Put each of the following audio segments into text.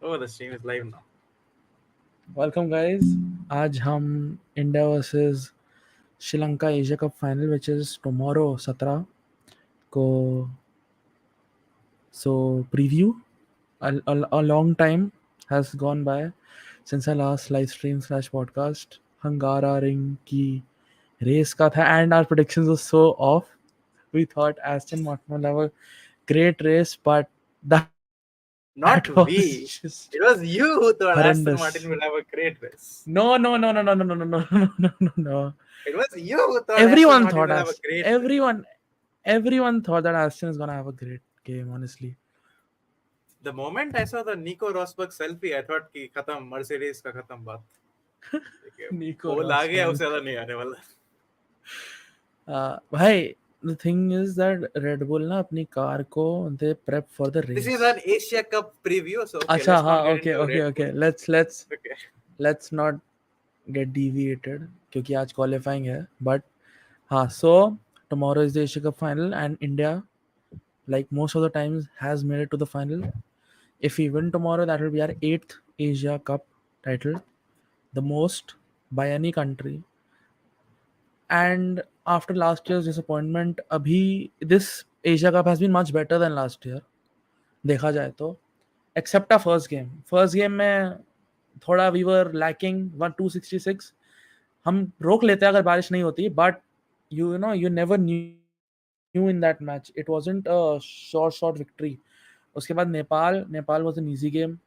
Oh, the stream is live now. Welcome guys. आज हम India versus Sri Lanka Asia cup final which is tomorrow 17 को so preview. A long time has gone by since our last live stream slash podcast. Hangara ring की race का था and our predictions were so off. We thought Aston Martin will have a great race, but that was Not just we. It was you who thought Aston horrendous. Martin will have a great race. No, no, no, no, no, no, no, no, no, no, no, no, no. It was you who thought Aston Everyone Martin thought will have a us. great race. Everyone thought that Aston is gonna have a great game. Honestly, The moment I saw the Nico Rosberg selfie, I thought कि खत्म Mercedes का खत्म बात. Nico पोल आ गया, Rosberg. उससे ज्यादा नहीं आने वाला. Bhai, the thing is that Red Bull ना अपनी कार को they prep for the This is race. an Asia Cup preview, so okay, अच्छा let's not हाँ get okay into okay Red Bull. okay. Let's Okay. let's not get deviated क्योंकि आज qualifying है. But हाँ, so tomorrow is the Asia Cup final and India, like most of the times, has made it to the final. If we win tomorrow, that will be our 8th Asia Cup title, the most by any country. And after last year's disappointment, abhi this Asia Cup has been much better than last year. देखा जाए तो, except our first game. First game में थोड़ा we were lacking 266. हम रोक लेते अगर बारिश नहीं होती, but you never knew in that match. It wasn't a short victory. उसके बाद Nepal was an easy game,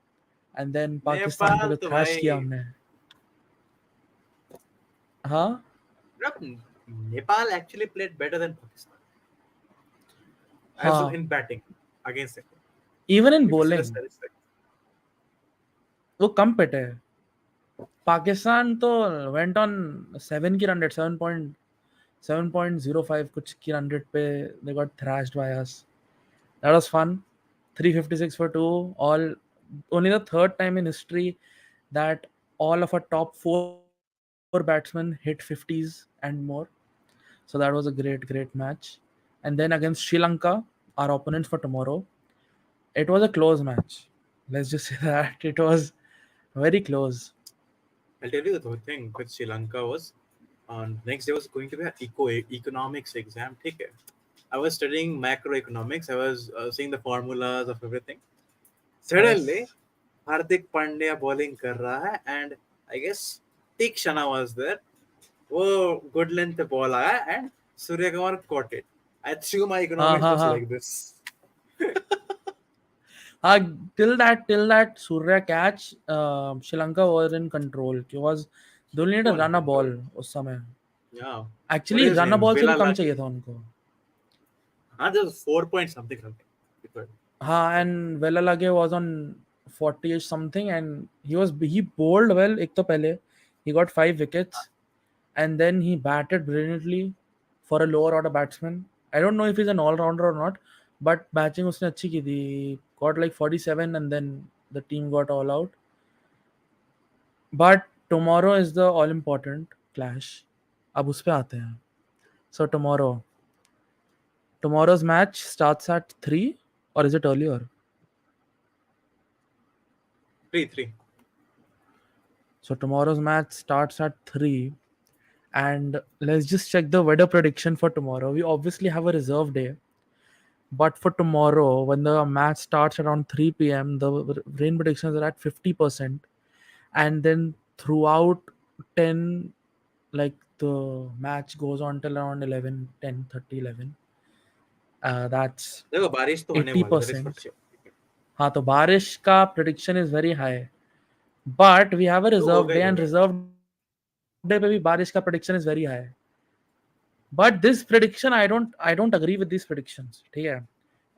and then Pakistan को नेपाल जो तो थ्रैश किया भाई. हमने. हाँ, Nepal actually played better than Pakistan as हाँ, in batting against Nepal. even in If you see the bowling statistics. वो कम पिटे. पाकिस्तान तो went on 7 की रन रेट 7.05 कुछ की रन रेट पे they got thrashed by us. That was fun. 356 for 2. Only the third time in history that all of our top 4 batsmen hit 50s and more. So that was a great match. And then against Sri Lanka, our opponents for tomorrow, it was a close match. Let's just say that it was very close. I'll tell you the thing with Sri Lanka was on next day was going to be an economics exam. ठीक है. I was studying macroeconomics. I was seeing the formulas of everything. Suddenly, Yes. Hardik Pandya bowling कर रहा है and I guess Tikshana was there. वो good length पे ball आया and Surya Kumar caught it. I threw my हाँ economics हाँ books हाँ. like this. Till that Surya catch, Sri Lanka was in control. Because they only need to Full run a ball control. उस समय. Yeah. What Actually, is his run a name? ball से भी Vela कम Lage. चाहिए था उनको. हाँ, there was 4 point something. Because हाँ, and Vela Lage was on 40 something, and he bowled well. एक तो पहले he got 5 wickets, and then he batted brilliantly for a lower order batsman. I don't know if he's an all rounder or not, but batting उसने अच्छी की थी. Got like 47, and then the team got all out. But tomorrow is the all important clash. अब उस पे आते हैं. So tomorrow's match starts at 3, or is it earlier? 3-3. So tomorrow's match starts at 3. And let's just check the weather prediction for tomorrow. We obviously have a reserve day. But for tomorrow, when the match starts around 3 p.m., the rain predictions are at 50%. And then throughout 10, like the match goes on till around 11, 10, 30, 11. That's देखो बारिश तो होने वाली है, that is for 80%. sure. हाँ, तो बारिश का prediction is very high. But we have a जो reserve होगा day, ही and होगा. reserve day पे भी बारिश का prediction is very high. But this prediction, I don't agree with these predictions. ठीक है.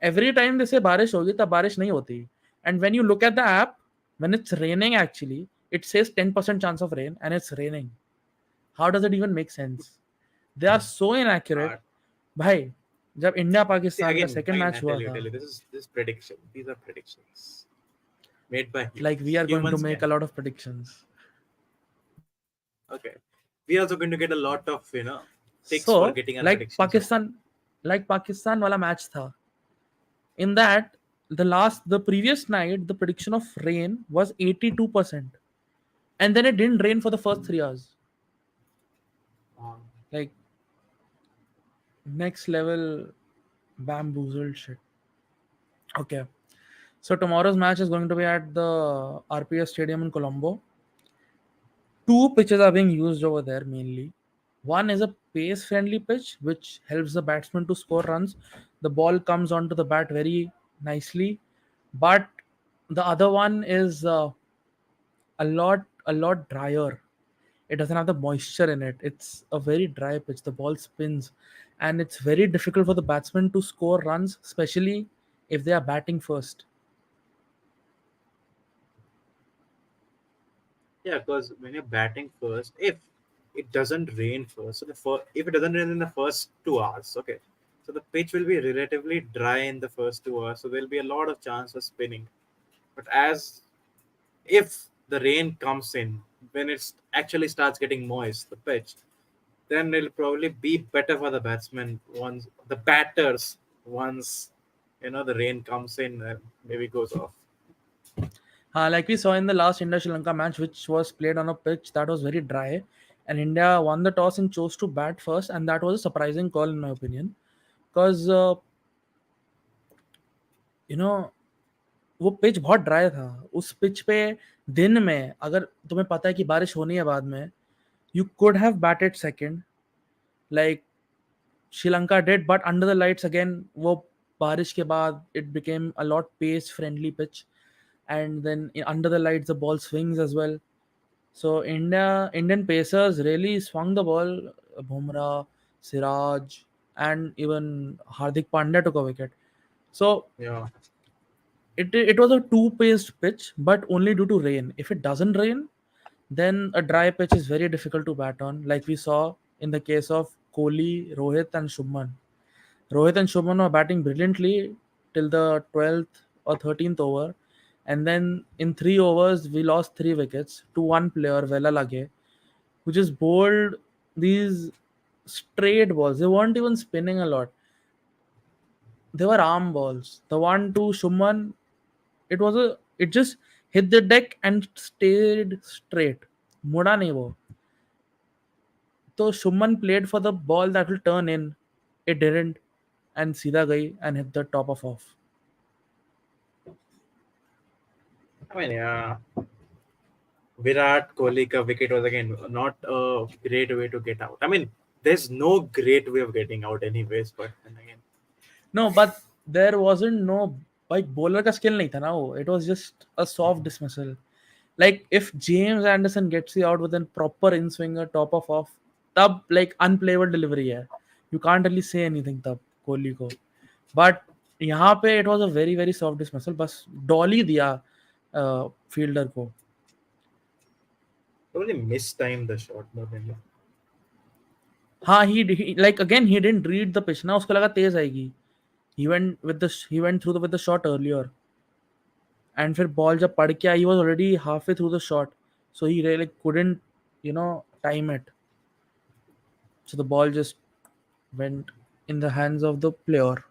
Every time they say बारिश होगी तब बारिश नहीं होती. And when you look at the app, when it's raining actually, it says 10% chance of rain and it's raining. How does it even make sense? They are so inaccurate. भाई, जब India See Pakistan का again, second again match I हुआ tell था, you, this prediction. These are predictions made by like we humans. are going to Humans make can. a lot of predictions. Okay. We are also going to get a lot of ticks for So, getting our like predictions right. Pakistan वाला match था. In that, the previous night the prediction of rain was 82%, and then it didn't rain for the first 3 hours. Uh, Like, next level bamboozled shit. Okay. So tomorrow's match is going to be at the RPS Stadium in Colombo. Two pitches are being used over there mainly. One is a pace friendly pitch which helps the batsman to score runs. The ball comes onto the bat very nicely. But the other one is a lot drier. It doesn't have the moisture in it. It's a very dry pitch. The ball spins, and it's very difficult for the batsman to score runs, especially if they are batting first. yeah, because when you're batting first, if it doesn't rain first, so if it doesn't rain in the first 2 hours, okay, so the pitch will be relatively dry in the first 2 hours, so there'll be a lot of chance of spinning. But as if the rain comes in when it actually starts getting moist, the pitch, then it'll probably be better for the batsmen once the batters once the rain comes in and maybe goes off. Like we saw in the last India Sri Lanka match, which was played on a pitch that was very dry, and India won the toss and chose to bat first, and that was a surprising call in my opinion, because you know वो pitch बहुत dry था. उस pitch पे दिन में अगर तुम्हें पता है कि बारिश होनी है बाद में, you could have batted second like Sri Lanka did, but under the lights again, वो बारिश के बाद it became a lot pace friendly pitch, and then under the lights the ball swings as well. So Indian Pacers really swung the ball. Bumrah, Siraj, and even Hardik Pandya took a wicket. So Yeah, it was a two-paced pitch, but only due to rain. If it doesn't rain, then a dry pitch is very difficult to bat on, like we saw in the case of Kohli, Rohit, and Shubman. Rohit and Shubman were batting brilliantly till the 12th or 13th over, and then in 3 overs we lost 3 wickets to one player, Vela Lage, who just bowled these straight balls. They weren't even spinning a lot. They were arm balls. The one to Shuman, it just hit the deck and stayed straight. Muda nahi wo. So Shuman played for the ball that will turn in. It didn't, and Sida gayi and hit the top of off. I mean, yeah, Virat Kohli ka wicket was again not a great way to get out. I mean, there's no great way of getting out anyways, but then again, No, but there wasn't no like bowler का skill नहीं था ना वो. It was just a soft dismissal. Like if James Anderson gets you out with a proper in swinger top of off, तब like unplayable delivery है. You can't really say anything तब कोहली को. But यहाँ पे it was a very very soft dismissal. बस dolly दिया fielder को. probably mistimed the shot more than. हाँ he like again he didn't read the pitch ना, उसको लगा तेज आएगी. He went through with the shot earlier. And फिर ball जब पड़ के आई, he was already halfway through the shot, so he really couldn't time it. So the ball just went in the hands of the player.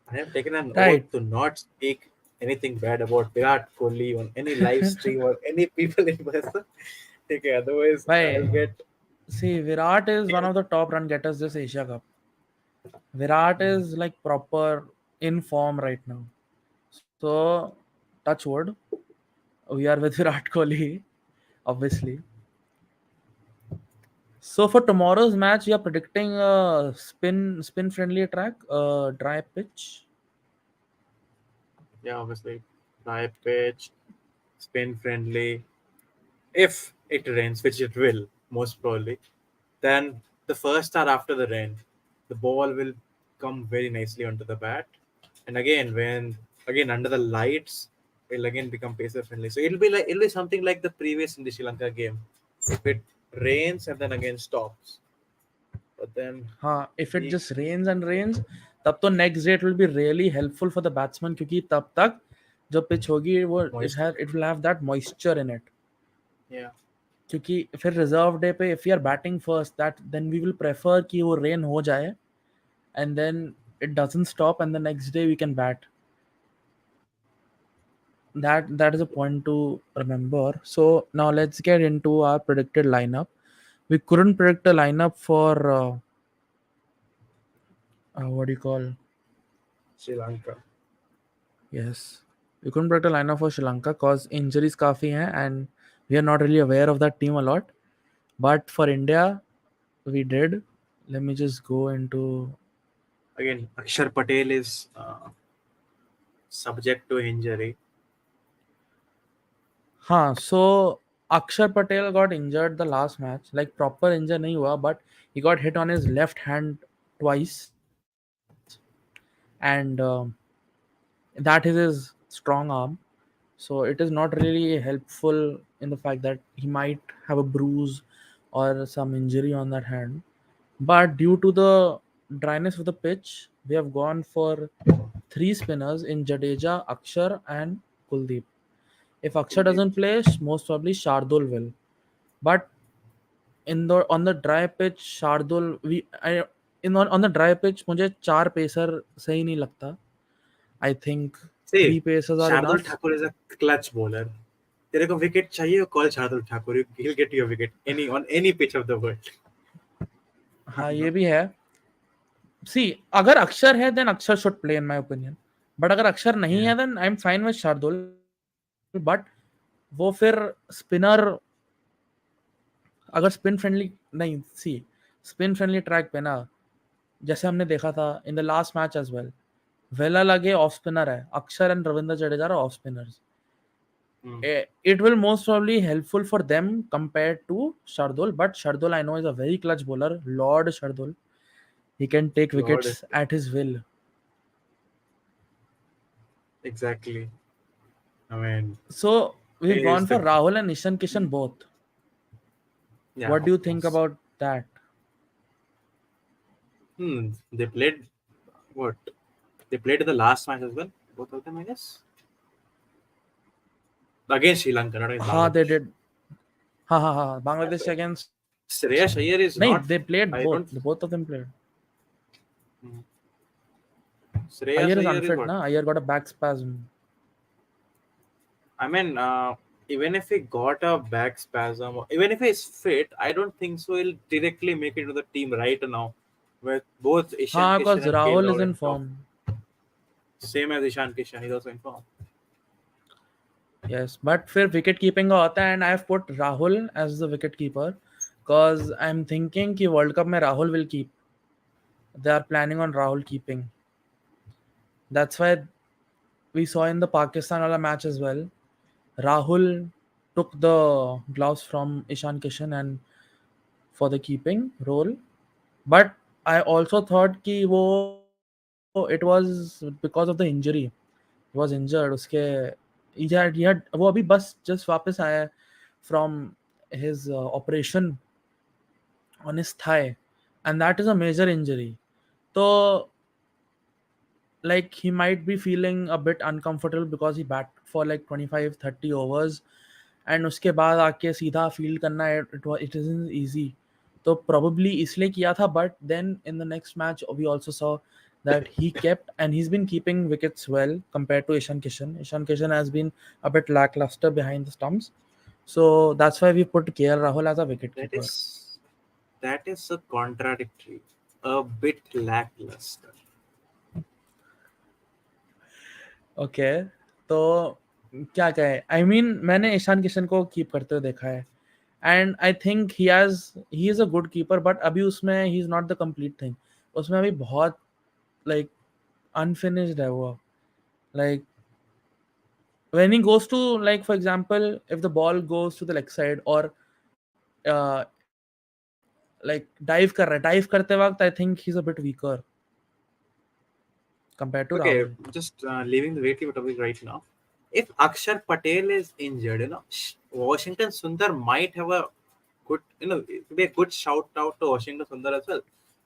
I have taken an Right. oath to not speak anything bad about Virat Kohli on any live stream or any people in person. Okay, otherwise I'll Why? get. See, Virat is one of the top run getters this Asia Cup. Virat is like proper in form right now. So, touch wood, we are with Virat Kohli, obviously. So for tomorrow's match, you are predicting a spin friendly track, a dry pitch. Yeah, obviously, dry pitch, spin friendly. If it rains, which it will, most probably, then the first hour after the rain, the ball will come very nicely onto the bat. And again under the lights, it'll again become pacer friendly. So it'll be something like the previous in the Sri Lanka game. If it rains and then again stops. But then हाँ, if it we just rains and rains, तब तो next day it will be really helpful for the batsman क्योंकि तब तक जो pitch होगी वो moisture. it will have that moisture in it. Yeah. क्योंकि फिर reserve day पे if we are batting first, that then we will prefer कि वो rain हो जाए and then it doesn't stop and the next day we can bat. that is a point to remember. So now let's get into our predicted lineup. We couldn't predict a lineup for what do you call? Sri Lanka. Yes, we couldn't predict a lineup for Sri Lanka cause injuries काफी हैं and we are not really aware of that team a lot. But for India, we did. Let me just go into. Again, Akshar Patel is subject to injury. हाँ, so Akshar Patel got injured the last match. Like proper injury नहीं हुआ, but he got hit on his left hand twice, and that is his strong arm. So it is not really helpful in the fact that he might have a bruise or some injury on that hand. But due to the dryness of the pitch, we have gone for three spinners in Jadeja, Akshar, and Kuldeep. If Akshar Kuldeep. doesn't play, most probably Shardul will. But in the on the dry pitch, Shardul on the dry pitch मुझे चार pacer सही नहीं लगता. I think three See, pacers are Shardul enough. Thakur is a clutch bowler. तेरे को wicket चाहिए, call Shardul Thakur. He'll get you a wicket any on any pitch of the world. हाँ ये भी है. See, अगर अक्षर है then अक्षर should play in my opinion. But अगर अक्षर नहीं Yeah. है then I'm fine with Shardul. But वो फिर स्पिनर अगर स्पिन फ्रेंडली नहीं सी स्पिन फ्रेंडली ट्रैक पे ना जैसे हमने देखा था in the last match as well वेला लगे ऑफ स्पिनर है Akshar and Ravindra Jadeja off spinners Hmm. it will most probably helpful for them compared to Shardul. But Shardul I know is a very clutch bowler. Lord Shardul. He can take Lord, wickets at his will. exactly. I mean, So he we've is gone for the Rahul and Ishan Kishan both. yeah, What do of you think course. about that? They played what? They played in the last match as well. Both of them, I guess. Against Sri Lanka, not against हाँ they Bangladesh. did. हाँ Yeah, Bangladesh so against Shreyas Iyer is नहीं not. they played I both. don't. The both of them played. Hmm. Shreyas Iyer is Iyer is unfit what? ना. Iyer got a back spasm. I mean, even if he got a back spasm, or even if he's fit, I don't think so. He'll directly make it to the team right now, with both Ishan हाँ Kishan because and KL Rahul is Rahul in in top. form. Same as Ishan Kishan, he's also in form. Yes, but फिर wicket keeping का होता है and I have put Rahul as the wicket keeper because I'm thinking कि World Cup में Rahul will keep. They are planning on Rahul keeping. That's why we saw in the Pakistan wala match as well. Rahul took the gloves from Ishan Kishan and for the keeping role. But I also thought कि वो it was because of the injury. He was injured. उसके he had वो अभी बस just वापस आया है from his operation on his thigh, and that is a major injury. So like he might be feeling a bit uncomfortable because he bat for like 25-30 overs and उसके बाद आके सीधा फील्ड करना it isn't easy. तो probably इसलिए किया था but then in the next match we also saw that he kept and he's been keeping wickets well compared to Ishan Kishan. Ishan Kishan has been a bit lackluster behind the stumps. So that's why we put KL Rahul as a wicket That keeper. is that is a contradictory, a bit lackluster. Okay तो क्या कहे I mean मैंने ईशान किशन को keep करते हुए देखा है and I think he is a good keeper but अभी उसमें he is not the complete thing उसमें अभी बहुत लाइक अनफिनिश्ड है वो like when he goes to like for example if the ball goes to the leg side or uh, like dive करते वक्त I think he's a bit weaker compared to Okay, Rahul. just leaving the weightlifting topic right now. If Akshar Patel is injured, Washington Sundar might have a good, it could be a good shout out to Washington Sundar as well.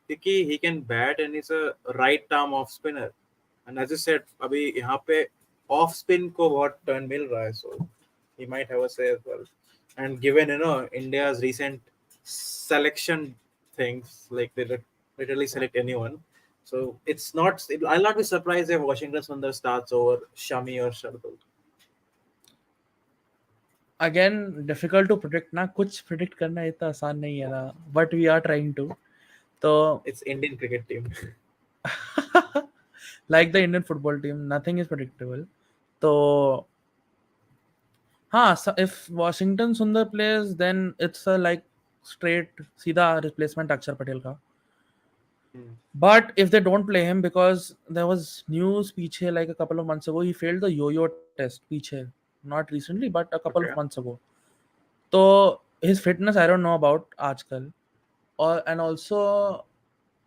Because he can bat and he's a right arm off spinner. And as you said, अभी यहाँ पे off spin को बहुत turn मिल रहा है, so he might have a say as well. And given India's recent selection things, like they literally select anyone, so it's not. I'll not be surprised if Washington Sundar starts over Shami or Shardul. Again difficult to predict ना, कुछ predict करना इतना आसान नहीं है ना, but we are trying to. तो It's Indian cricket team. like the Indian football team, nothing is predictable. तो हाँ, if Washington Sundar plays, then it's a like straight सीधा replacement अक्षर पटेल का. Hmm. But if they don't play him, because there was news पीछे like a couple of months ago, he failed the yo-yo test पीछे, not recently but a couple of Okay. months ago. तो his fitness I don't know about आजकल. Or and also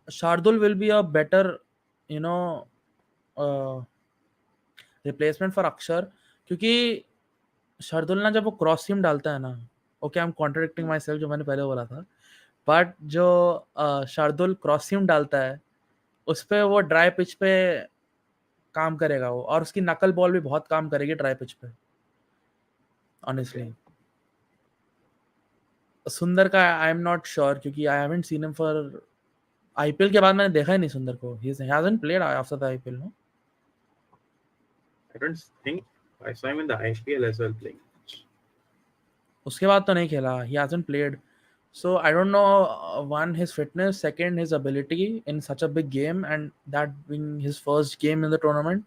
Shardul will be a better, you know, uh, replacement for अक्षर, क्योंकि शार्दुल ना जब वो cross सीम डालता है ना, okay I am contradicting Hmm. My self जो मैंने पहले बोला था, बट जो शार्दुल क्रॉस सीम डालता है उस पे वो ड्राई पिच पे काम करेगा वो, और उसकी नकल बॉल भी बहुत काम करेगी ड्राई पिच पे Okay. ऑनेस्टली. सुंदर का आई एम नॉट श्योर, क्योंकि I haven't seen him for IPL के बाद मैंने देखा ही नहीं सुंदर को. He hasn't played after the IPL no. I don't think I saw him in the IPL as well playing. उसके बाद तो नहीं खेला. ही hasn't played. So I don't know, one his fitness, second his ability in such a big game, and that being his first game in the tournament.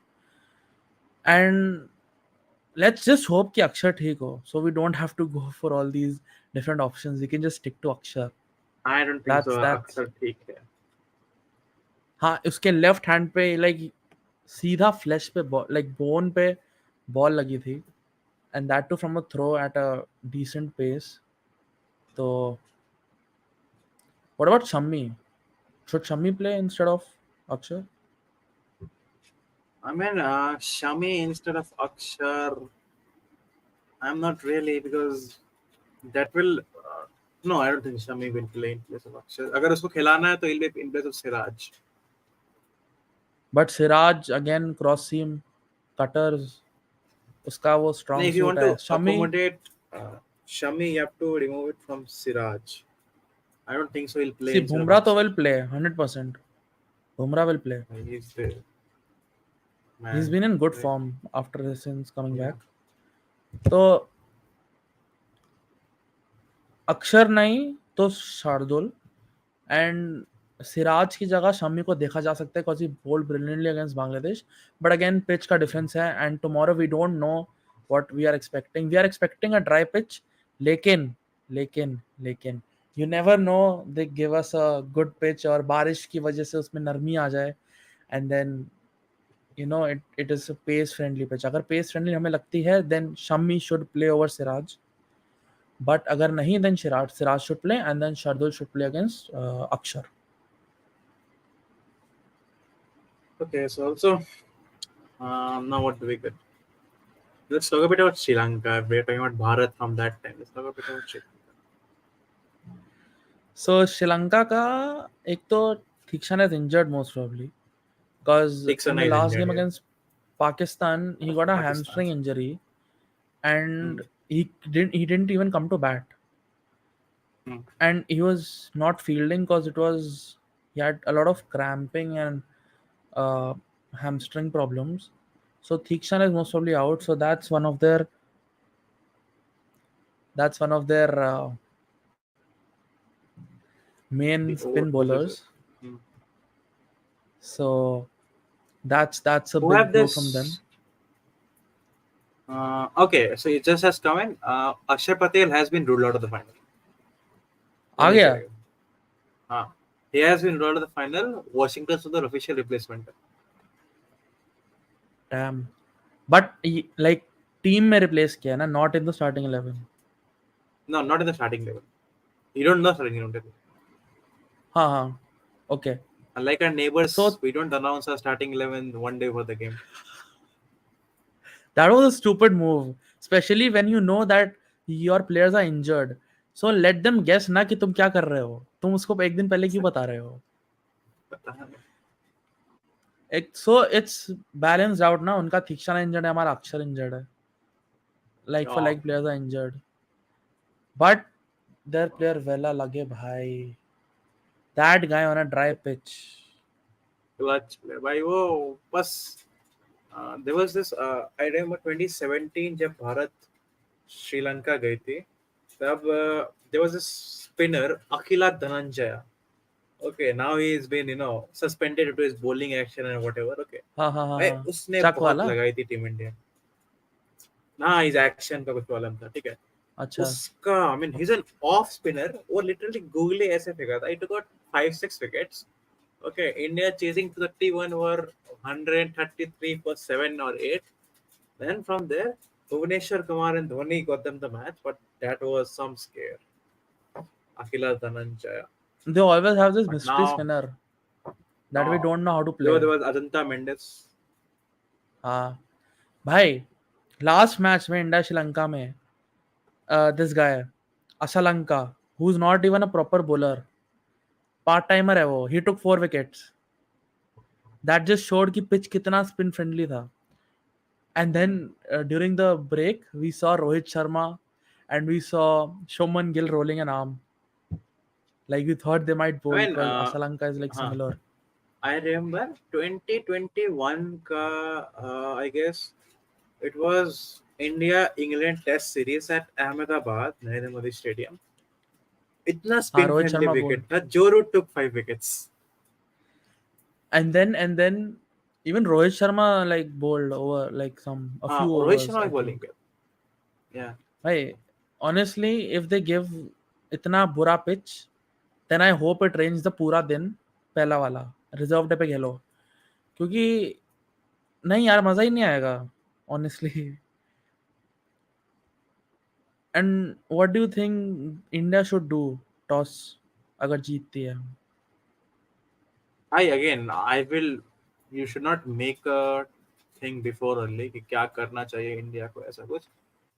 And let's just hope कि अक्षर ठीक हो, so we don't have to go for all these different options. We can just stick to अक्षर. I don't think so. That's Aksar ठीक है. हाँ, उसके left hand पे like सीधा फ्लैश पे like बोन पे बॉल लगी थी, and that too from a throw at a decent pace. तो what about Shammi? Should Shammi play instead of Akshar? I mean, Shami instead of Akshar, I'm not really because that will. No, I don't think Shami will play in place of Akshar. अगर उसको खिलाना है तो he'll be in place of Siraj. But Siraj again cross seam cutters, उसका वो Now, strong if you suit want है. to Shami, accommodate Shami, you have to remove it from Siraj. I don't think so. He'll play सी instead of Bumrah तो Akshar. Will play 100%. Bumrah will play. He's the he is man, been in good right? Form after since coming Yeah. Back. तो अक्षर नहीं तो Shardul, and Siraj की जगह शमी को देखा जा सकता है because he bowled brilliantly against Bangladesh. But again pitch का डिफरेंस है, and tomorrow we don't know what we are expecting a dry pitch. लेकिन लेकिन you never know, they give us a good pitch और बारिश की वजह से उसमें नरमी आ जाए, and then it is a pace friendly pitch. अगर पेस फ्रेंडली हमें लगती है then Shami should play over Siraj, but अगर नहीं then Siraj should play, and then Shardul should play against Akshar. Okay. So also, now what do we get? Let's talk a bit about Sri Lanka. We're talking about Bharat from that time. Let's talk a bit about Sri Lanka. So Sri Lanka का एक तो Thikshan is injured most probably, because in Dixon the is last injured game here. against Pakistan he got a Pakistan. hamstring injury, Hmm. and he didn't even come to bat, Hmm. and he was not fielding because he had a lot of cramping and uh, hamstring problems. So Thikshan is most probably out. So that's one of their main The spin bowlers. bowlers. Hmm. So that's a Who big have blow from them. this? Okay, so it just has come in. Akshay Patel has been ruled out of the final. वो आ नहीं गया. करेगा. हाँ. He has been ruled out of the final. Washington Sundar official replacement. Damn. But like team में replace किया है ना, not in the starting 11. No, not in the starting level. You don't know starting level. हाँ हाँ. Okay. Unlike our neighbors, So we don't announce our starting 11 one day for the game. that was a stupid move, especially when you know that your players are injured. So let them guess ना कि तुम क्या कर रहे हो. तुम उसको एक दिन पहले क्यों बता रहे हो. पता नहीं. So it's balanced out ना. उनका तीक्षण इंजर्ड है, हमारा अक्षर इंजर्ड है. Like for Oh, like players are injured. But their player Vela लगे भाई. That guy on a dry pitch. clutch player. भाई वो बस there was this I remember 2017 जब भारत श्रीलंका गई थी, तब there was a spinner Akila Dhananjaya. Okay, now he's been suspended due to his bowling action and whatever. Okay, हाँ हाँ हाँ भाई हाँ, उसने चक बहुत वाला। लगाई थी टीम इंडिया। हाँ, इस एक्शन का कुछ प्रॉब्लम था, ठीक है। अच्छा। उसका I mean he is an off spinner, वो लिटरली गूगली ऐसे फेंका था, it got 5-6 wickets. Okay, India chasing to the T1 were 133 for 7 or 8. Then from there, Bhuvaneshwar Kumar and Dhoni got them the match, but that was some scare. Akila Dhananjaya. They always have this But mystery now, spinner that we now don't know how to there play. was Ajanta Mendes. हाँ भाई, last match में India Sri Lanka में, this guy Asalanka, who is not even a proper bowler, part timer है वो, ही टुक 4 wickets. That just showed कि pitch कितना spin friendly था। And then during the break, we saw Rohit Sharma and we saw Shoman Gill rolling an arm. Like we thought they might I bowl mean, because Asalanka is like huh, similar. I remember 2021 ka, I guess it was India England Test series at Ahmedabad, Narendra Modi Stadium. इतना हाँ, spin Rohit friendly Sharma wicket बोल। था, जो root took 5 wickets. And then even Rohit Sharma like bowled over like some a हाँ, few Rohit overs, Sharma I की bowling think. पे, या Hey, honestly, if they give इतना बुरा pitch, then I hope it rains the पूरा दिन पहला वाला रिजर्व डे पे खेलो, क्योंकि नहीं यार मजा ही नहीं आएगा honestly. And what do you think India should do toss अगर जीतती है? I again I will, you should not make a thing before only कि क्या करना चाहिए इंडिया को, ऐसा कुछ।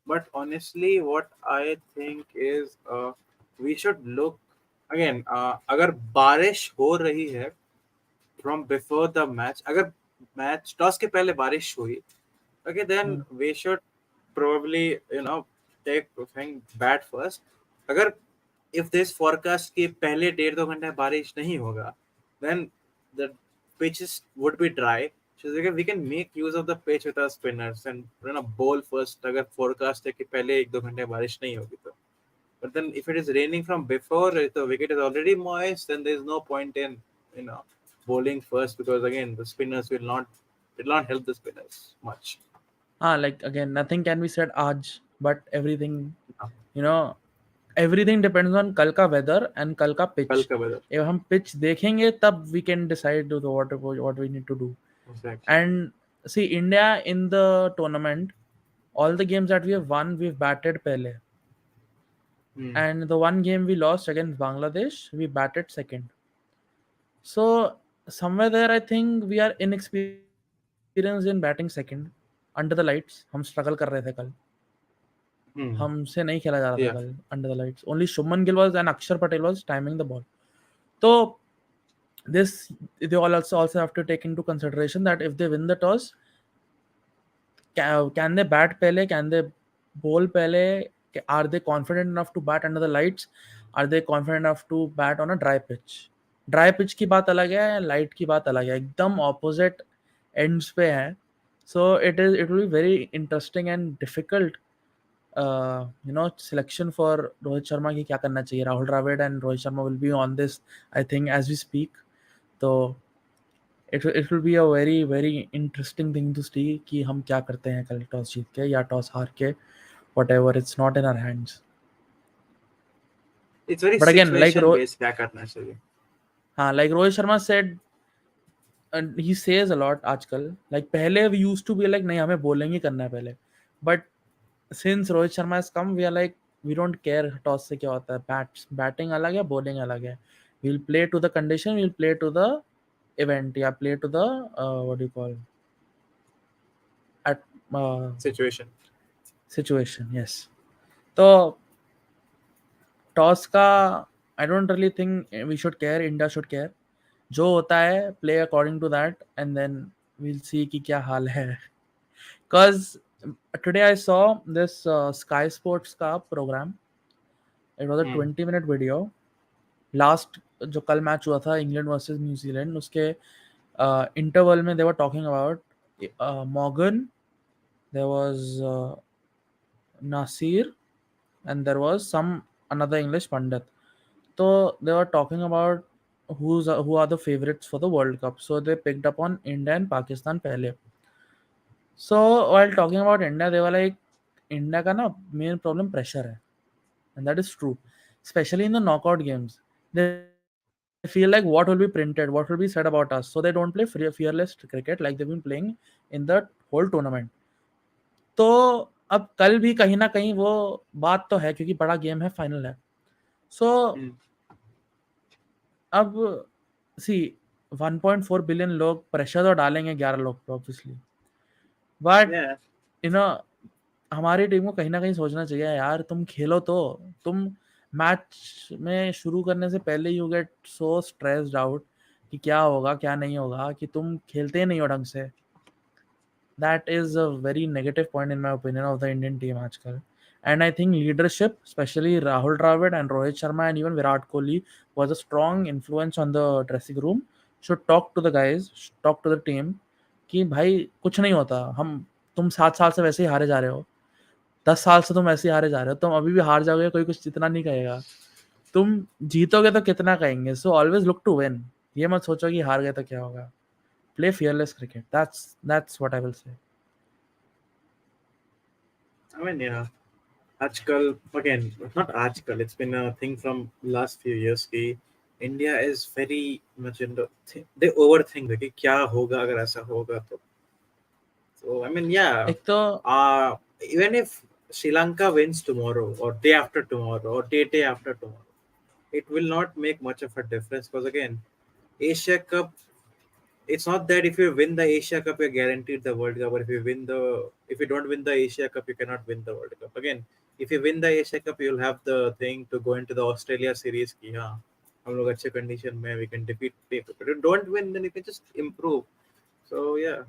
But honestly what I think is we should look again, अगर बारिश हो रही है फ्रॉम बिफोर द मैच, अगर मैच टॉस के पहले बारिश हुई, okay, then hmm, we should probably take thing bat first. अगर if this forecast कि पहले 1.5-2 घंटे बारिश नहीं होगा, then the pitches would be dry, so we can make use of the pitch with our spinners and bowl first अगर forecast है कि पहले 1-2 घंटे बारिश नहीं होगी तो। But then if it is raining from before, if the wicket is already moist, then there is no point in you know bowling first, because again the spinners will not help the spinners much. हाँ, like again nothing can be said आज, but everything, you know, everything depends on कल का weather and कल का pitch. कल का weather, if हम pitch देखेंगे तब we can decide to what we need to do. Exactly. And see, India in the tournament, all the games that we have won, we've batted पहले. हम्म, And the one game we lost against Bangladesh, we batted second. So somewhere there, I think we are inexperienced in batting second under the lights. हम struggle कर रहे थे कल, हम्म, हमसे नहीं खेला जा रहा था या कल under the lights. Only Shubman Gill was and Akshar Patel was timing the ball. So this, they all also have to take into consideration that if they win the toss, can they bat pehle, can they bowl pehle, are they confident enough to bat under the lights, are they confident enough to bat on a dry pitch. Dry pitch की बात अलग है, light की बात अलग है, एकदम opposite ends पे है. So it will be very interesting and difficult selection for Rohit Sharma की क्या करना चाहिए. Rahul Dravid and Rohit Sharma will be on this, I think, as we speak. तो it will be a very very interesting thing to see कि हम क्या करते हैं कल टॉस जीत के या टॉस हार के, whatever, it's not in our hands. It's very but again like situation based, क्या करना चाहिए। हाँ, like Rohit Sharma said, and he says a lot आजकल. Like पहले we used to be like नहीं हमें bowling ही करना है पहले, but since Rohit Sharma has come, we are like we don't care toss से क्या होता है, बैटिंग अलग है, bowling अलग है. We'll play to the condition, we'll play to the event, या play to the what do you call, at situation, situation. Yes. तो टॉस का I don't really think we should care, India should care. जो होता है play according to that and then we'll see कि क्या हाल है. Because today I saw this Sky Sports का program. It was a hmm, 20-minute video. Last जो कल match हुआ था इंग्लैंड वर्सेस न्यूजीलैंड, उसके इंटरवल में they were talking about Morgan. There was Nasir, and there was some another English pundit. So they were talking about who are the favorites for the World Cup. So they picked up on India and Pakistan pehle. So while talking about India, they were like, India का ना main problem pressure है, and that is true, especially in the knockout games. They feel like what will be printed, what will be said about us, so they don't play fearless cricket like they've been playing in the whole tournament. तो अब कल भी कहीं ना कहीं वो बात तो है क्योंकि बड़ा गेम है, फाइनल है. सो Mm. अब सी 1.4 बिलियन लोग प्रेशर तो डालेंगे 11 लोग पे obviously, but Yeah. You know हमारी टीम को कहीं ना कहीं सोचना चाहिए यार, तुम खेलो तो. तुम मैच में शुरू करने से पहले you get so stressed out कि क्या होगा क्या नहीं होगा, कि तुम खेलते ही नहीं हो ढंग से. That is a very negative point in my opinion of the Indian team आजकल. And I think leadership, especially Rahul Dravid and Rohit Sharma and even Virat Kohli, was a strong influence on the dressing room. Should talk to the guys, should talk to the team कि भाई कुछ नहीं होता, हम तुम 7 साल से वैसे ही हारे जा रहे हो, 10 साल से तुम ऐसे ही हारे जा रहे हो, तुम अभी भी हार जाओगे, कोई कुछ इतना नहीं कहेगा. तुम जीतोगे तो कितना कहेंगे. So always look to win. ये मत सोचो कि हार गए तो क्या होगा. Play fearless cricket. That's what I will say. I mean, yeah. Ajkal, again, not Ajkal, it's been a thing from last few years कि India is very much in the they overthink कि क्या होगा अगर ऐसा होगा तो. So I mean, yeah, एक तो even if Sri Lanka wins tomorrow or day after tomorrow or day after tomorrow, it will not make much of a difference because again, Asia Cup. It's not that if you win the Asia Cup, you're guaranteed the World Cup, or if you don't win the Asia Cup, you cannot win the World Cup. Again, if you win the Asia Cup, you'll have the thing to go into the Australia series. कि हाँ, हम लोग अच्छे condition में we can defeat people. But if you don't win, then you can just improve. So yeah,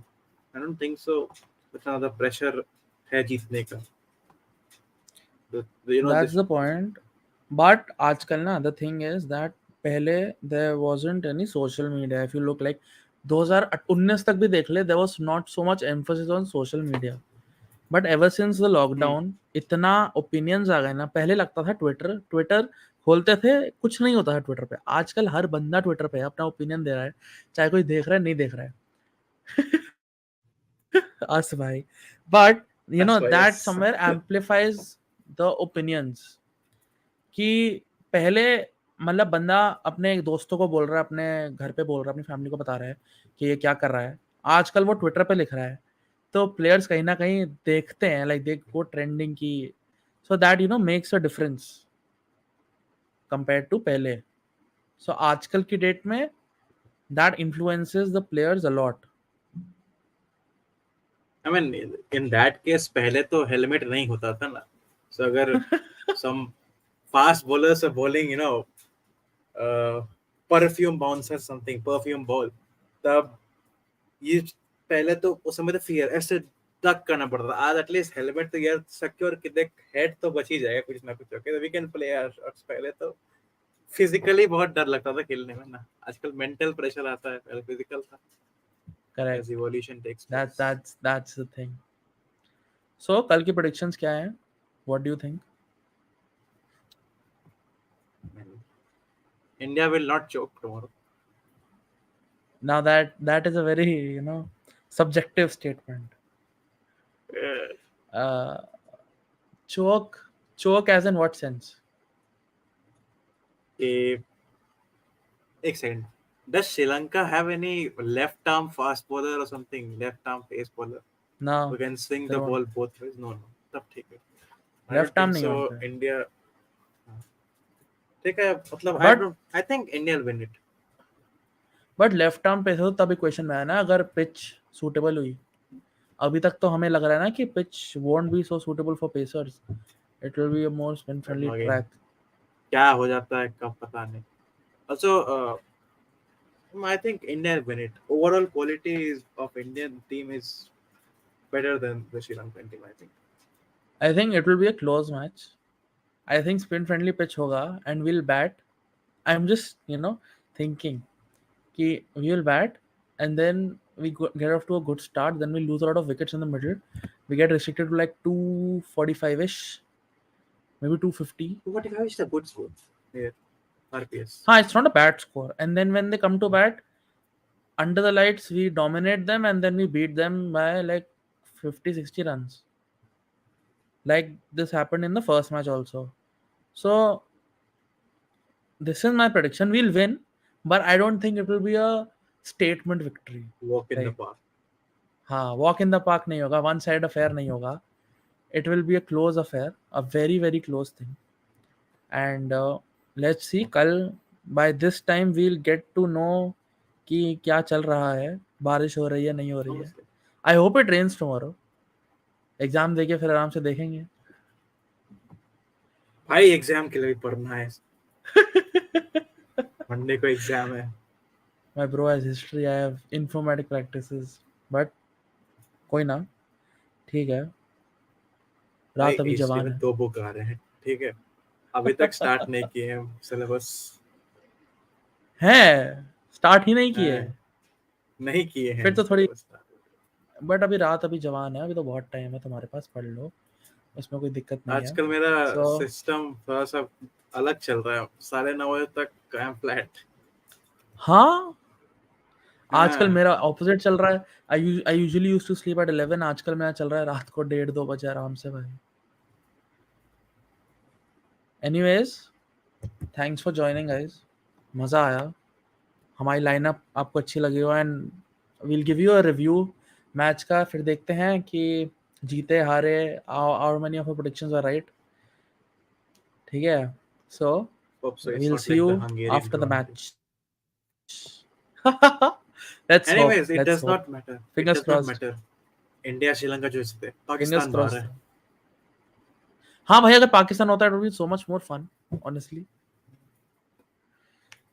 I don't think so. It's another pressure है जीतने का. You know That's this. the point. But आजकल ना the thing is that पहले there wasn't any social media. If you look like 2019 तक भी देख ले, there was not so much emphasis on social media. But ever since the Hmm. lockdown इतना opinions आ गए ना. पहले लगता था ट्विटर खोलते थे, कुछ नहीं होता था ट्विटर पे. आजकल हर बंदा ट्विटर पे अपना ओपिनियन दे रहा है, चाहे कोई देख रहा है नहीं देख रहा है. us भाई. But you That's know why that yes. somewhere amplifies the opinions. कि पहले मतलब बंदा अपने दोस्तों को बोल रहा है, अपने घर पे बोल रहा है, अपनी फैमिली को बता रहा है कि ये क्या कर रहा है. आजकल वो ट्विटर पे लिख रहा है, तो प्लेयर्स कहीं ना कहीं देखते हैं, लाइक दे गो ट्रेंडिंग की. So that makes a difference compare to पहले. सो आजकल की डेट में that influences the players a lot. I mean, in that case, पहले तो हेलमेट नहीं होता था ना. So अगर some fast bowlers are bowling, uh, perfume bouncer something, perfume ball, तब ये पहले तो उस समय तो फियर ऐसे तक करना पड़ता था. आज एटलीस्ट हेलमेट तो यार सिक्योर कि देख हेड तो बच ही जाएगा कुछ ना कुछ. Okay, we can play. पहले तो फिजिकली बहुत डर लगता था खेलने में ना. आजकल मेंटल प्रेशर आता है, पहले फिजिकल था. Correct. As evolution takes that place. That's the thing. So कल की प्रेडिक्शंस क्या है? What do you think? India will not choke tomorrow. Now that is a very subjective statement. uh choke as in what sense? एक second. Does Sri Lanka have any left arm fast bowler or something? Left arm pace bowler No, who can swing they the don't. ball both ways? No, no. तब ठीक है. I don't left arm think नहीं है so. उनपे. India. ठीक है मतलब I but don't. I think India will win it. Left arm पे तो तभी क्वेश्चन में आया ना, अगर पिच सूटेबल हुई. अभी तक तो हमें लग रहा है ना कि pitch won't be so suitable for pacers. It will be a more spin I don't friendly know again. Track. क्या हो जाता है कब पता नहीं. Also, I think India will win it. Overall quality of Indian team is better than the Sri Lankan team. I think. I think it will be a close match. I think spin friendly pitch होगा and will bat. I am just thinking कि we will bat and then get off to a good start, then we lose a lot of wickets in the middle. We get restricted to like 245 ish, maybe 250. 245 is a good score here, RPS. It's not a bad score. And then when they come to bat, under the lights, we dominate them and then we beat them by like 50, 60 runs. Like this happened in the first match also. So this is my prediction. We'll win, but I don't think it will be a statement victory. Walk in the Like, park. हाँ, walk in the park नहीं होगा, one side affair नहीं होगा. It will be a close affair, a very very close thing. And let's see, कल by this time we'll get to know कि क्या चल रहा है, बारिश हो रही है नहीं हो रही है. Honestly. I hope it rains tomorrow. Exam देके फिर आराम से देखेंगे. भाई एग्जाम के लिए भी पढ़ना है. मंडे को एग्जाम है. My bro has history, I have informatic practices, but कोई ना, ठीक है. भाई रात अभी हिस्ट्री जवान में है. 2 बुक आ रहे हैं, ठीक है. अभी तक स्टार्ट नहीं किए हैं सिलेबस. है, स्टार्ट ही नहीं किए. नहीं किए हैं फिर तो थोड़ी, सिलेबस. बट अभी रात अभी जवान है, अभी तो बहुत टाइम है तुम्हारे पास, पढ़ लो, उसमें कोई दिक्कत नहीं है. आजकल मेरा So, सिस्टम थोड़ा सा अलग चल रहा है. 9:30 बजे तक आई एम फ्लैट. हाँ, आजकल हाँ. मेरा ऑपोजिट चल रहा है. I usually used to sleep at 11, आजकल मेरा चल रहा है रात को 1:30-2 बजे आराम से भाई. Anyways, thanks for joining guys, मज़ा आया. हमारी लाइनअप आपको अच्छी लगी हो and we'll give you a review match का. फिर देखते हैं कि जीते हारे, our many of our predictions are right. ठीक है. So Hope so it's we'll not see like you the Hungarian after the Grand Prix. match. Let's hope. Anyways, it Let's does hope. not matter. It Fingers does not crossed. matter. India Sri Lanka जो जीते, Fingers Pakistan बाहर crossed. है. हाँ भाई, अगर पाकिस्तान होता है, it would be so much more fun, honestly.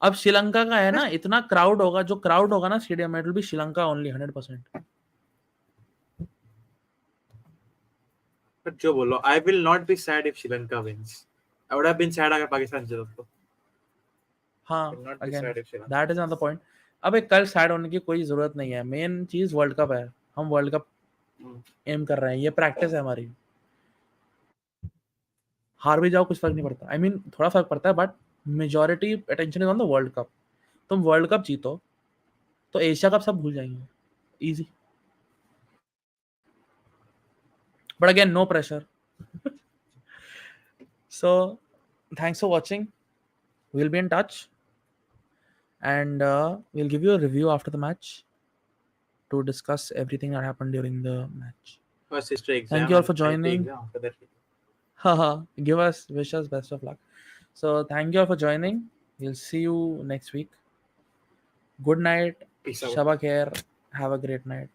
अब श्रीलंका का है ना, इतना क्राउड होगा, जो क्राउड होगा ना स्टेडियम में, it will be Sri Lanka only 100%. But जो बोलो, I will not be sad if Sri Lanka wins. I would have been sad अगर पाकिस्तान जीता तो. हाँ, I will not be again sad if Sri Lanka that is another point. अबे कल sad होने की कोई जरूरत नहीं है. मेन चीज वर्ल्ड कप है. हम वर्ल्ड कप wins. एम कर रहे हैं, ये प्रैक्टिस है हमारी. हार भी जाओ कुछ फर्क नहीं पड़ता. आई मीन थोड़ा फर्क पड़ता है, but majority attention is on the world cup. तुम वर्ल्ड कप जीतो तो एशिया कप सब भूल जाएंगे. Easy. But again no pressure. So thanks for watching. We'll be in touch and we'll give you a review after the match to discuss everything that happened during the match. First history Thank exam you all for and IT joining. exam after that. Haha, wish us best of luck. So thank you all for joining. We'll see you next week. Good night. Peace out. Shaba khair. Have a great night.